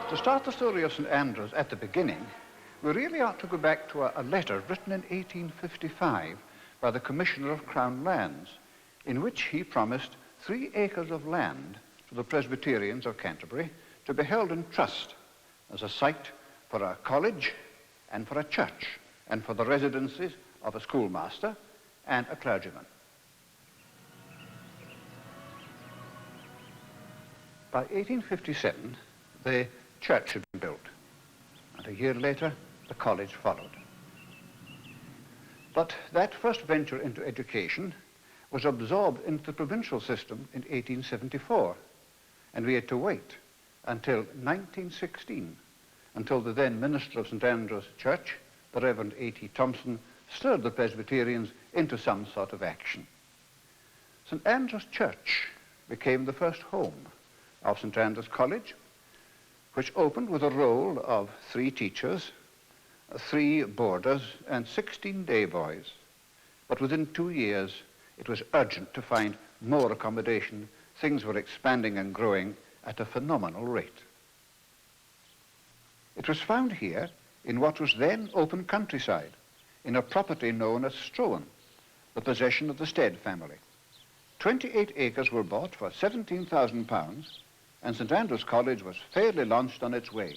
To start the story of St Andrews at the beginning, we really ought to go back to a letter written in 1855 by the Commissioner of Crown Lands, in which he promised 3 acres of land to the Presbyterians of Canterbury to be held in trust as a site for a college and for a church and for the residences of a schoolmaster and a clergyman. By 1857, the church had been built, and a year later, the college followed. But that first venture into education was absorbed into the provincial system in 1874, and we had to wait until 1916, until the then minister of St Andrew's Church, the Reverend A.T. Thompson, stirred the Presbyterians into some sort of action. St Andrew's Church became the first home of St Andrew's College, which opened with a roll of 3 teachers, 3 boarders, and 16 day boys. But within 2 years, it was urgent to find more accommodation. Things were expanding and growing at a phenomenal rate. It was found here in what was then open countryside, in a property known as Strohan, the possession of the Stead family. 28 acres were bought for £17,000, and St Andrew's College was fairly launched on its way.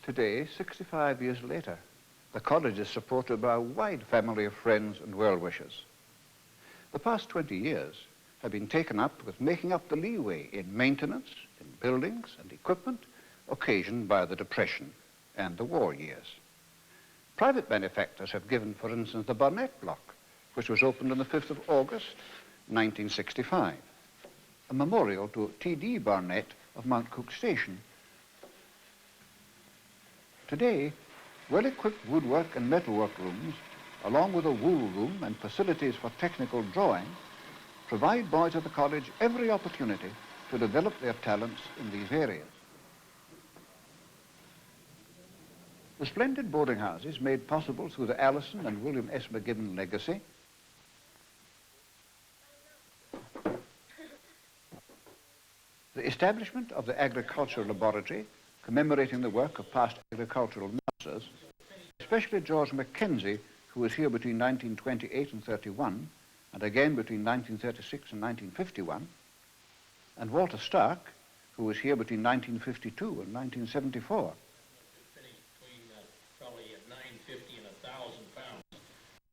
Today, 65 years later, the college is supported by a wide family of friends and well-wishers. The past 20 years have been taken up with making up the leeway in maintenance, in buildings and equipment occasioned by the Depression and the war years. Private benefactors have given, for instance, the Barnett Block, which was opened on the 5th of August, 1965, a memorial to T.D. Barnett of Mount Cook Station. Today, well-equipped woodwork and metalwork rooms, along with a wool room and facilities for technical drawing, provide boys at the college every opportunity to develop their talents in these areas. The splendid boarding houses made possible through the Allison and William S. McGibbon legacy the establishment of the agricultural laboratory commemorating the work of past agricultural masters, especially George Mackenzie, who was here between 1928 and 31, and again between 1936 and 1951, and Walter StAC, who was here between 1952 and 1974.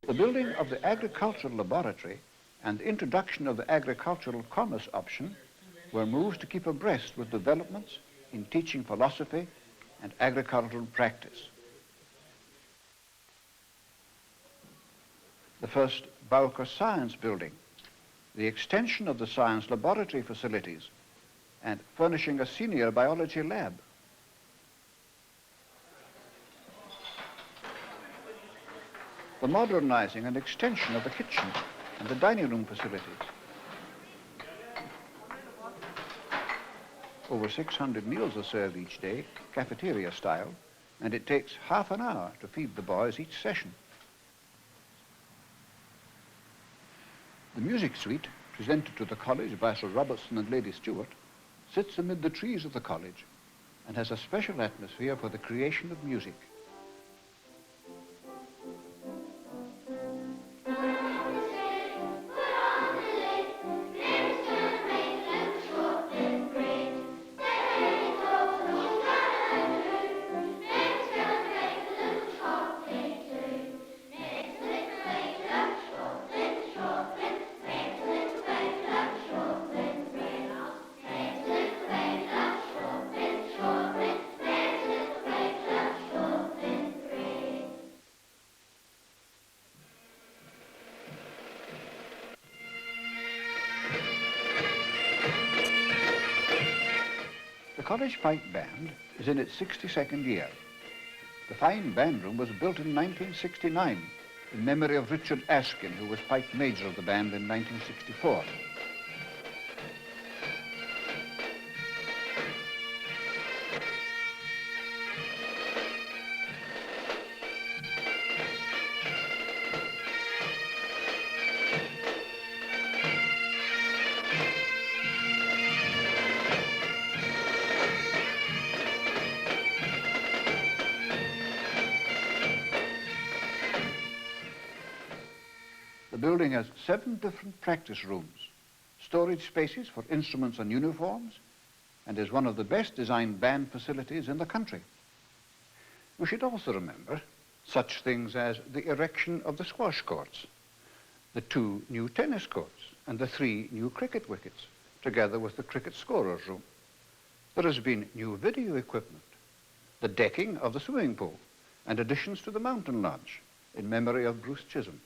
The building of the agricultural laboratory and the introduction of the agricultural commerce option were moves to keep abreast with developments in teaching philosophy and agricultural practice. The first Bowker Science Building, the extension of the science laboratory facilities, and furnishing a senior biology lab. The modernizing and extension of the kitchen and the dining room facilities. Over 600 meals are served each day, cafeteria style, and it takes half an hour to feed the boys each session. The music suite, presented to the college by Sir Robertson and Lady Stewart, sits amid the trees of the college and has a special atmosphere for the creation of music. The College Pipe Band is in its 62nd year. The fine band room was built in 1969 in memory of Richard Askin, who was pipe major of the band in 1964. The building has 7 different practice rooms, storage spaces for instruments and uniforms, and is one of the best designed band facilities in the country. We should also remember such things as the erection of the squash courts, the 2 new tennis courts, and the 3 new cricket wickets, together with the cricket scorer's room. There has been new video equipment, the decking of the swimming pool, and additions to the mountain lodge in memory of Bruce Chisholm.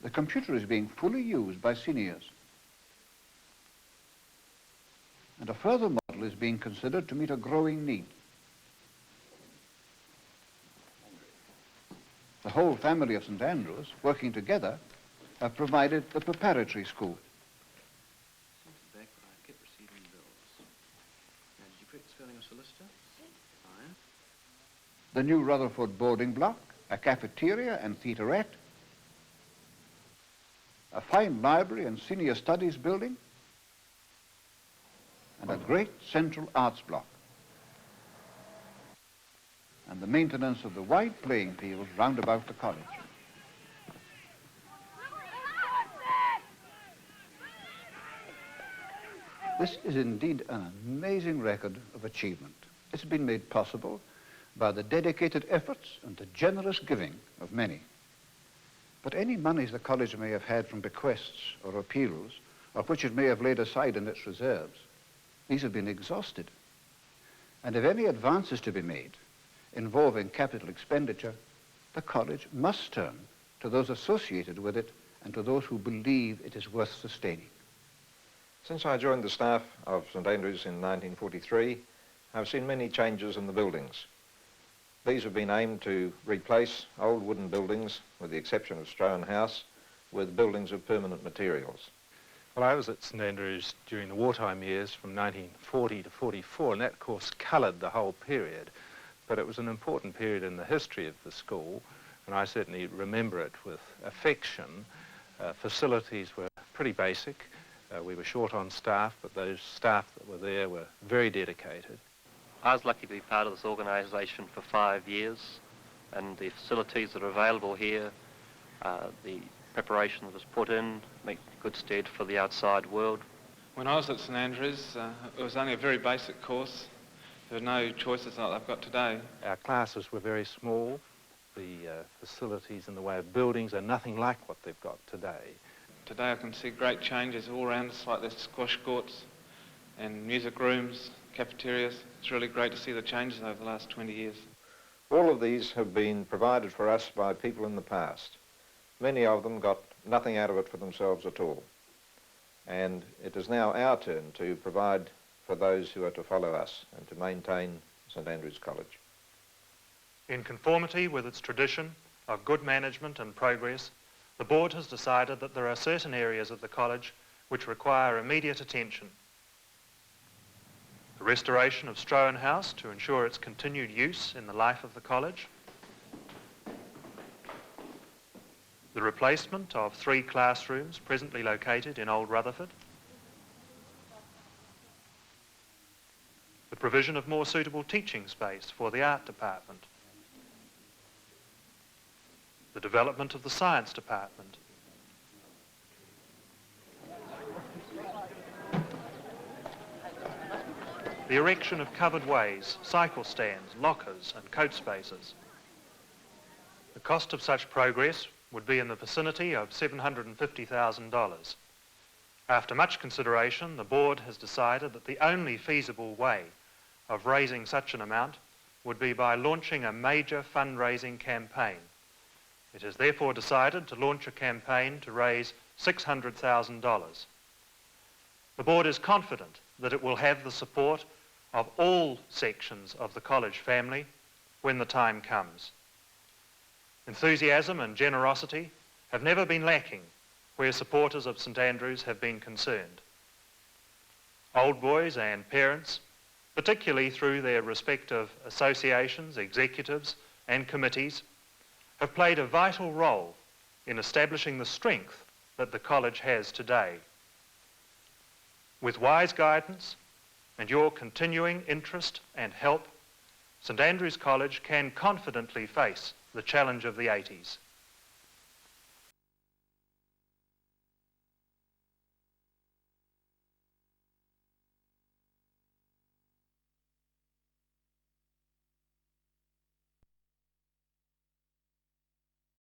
The computer is being fully used by seniors, and a further model is being considered to meet a growing need. The whole family of St Andrews, working together, have provided the preparatory school. Back, but I kept receiving bills. Now, did you correct the spelling of solicitor? Fine. The new Rutherford boarding block, a cafeteria and theaterette, a fine library and senior studies building, and a great central arts block, and the maintenance of the wide playing fields round about the college. This is indeed an amazing record of achievement. It's been made possible by the dedicated efforts and the generous giving of many. But any monies the college may have had from bequests or appeals, or which it may have laid aside in its reserves, these have been exhausted. And if any advance is to be made involving capital expenditure, the college must turn to those associated with it and to those who believe it is worth sustaining. Since I joined the staff of St Andrews in 1943, I've seen many changes in the buildings. These have been aimed to replace old wooden buildings, with the exception of Strohan House, with buildings of permanent materials. Well, I was at St Andrews during the wartime years from 1940 to 44, and that, of course, coloured the whole period. But it was an important period in the history of the school, and I certainly remember it with affection. Facilities were pretty basic. We were short on staff, but those staff that were there were very dedicated. I was lucky to be part of this organisation for 5 years, and the facilities that are available here, the preparation that was put in, make good stead for the outside world. When I was at St Andrews, it was only a very basic course. There were no choices like I've got today. Our classes were very small. The facilities in the way of buildings are nothing like what they've got today. Today I can see great changes all around us, like there's squash courts and music rooms, cafeterias. It's really great to see the changes over the last 20 years. All of these have been provided for us by people in the past. Many of them got nothing out of it for themselves at all. And it is now our turn to provide for those who are to follow us and to maintain St Andrews College. In conformity with its tradition of good management and progress, the board has decided that there are certain areas of the college which require immediate attention. The restoration of Strohan House to ensure its continued use in the life of the college. The replacement of 3 classrooms presently located in Old Rutherford. The provision of more suitable teaching space for the art department. The development of the science department. The erection of covered ways, cycle stands, lockers and coat spaces. The cost of such progress would be in the vicinity of $750,000. After much consideration, the board has decided that the only feasible way of raising such an amount would be by launching a major fundraising campaign. It has therefore decided to launch a campaign to raise $600,000. The board is confident that it will have the support of all sections of the college family when the time comes. Enthusiasm and generosity have never been lacking where supporters of St Andrews have been concerned. Old boys and parents, particularly through their respective associations, executives and committees, have played a vital role in establishing the strength that the college has today. With wise guidance and your continuing interest and help, St Andrews College can confidently face the challenge of the 80s.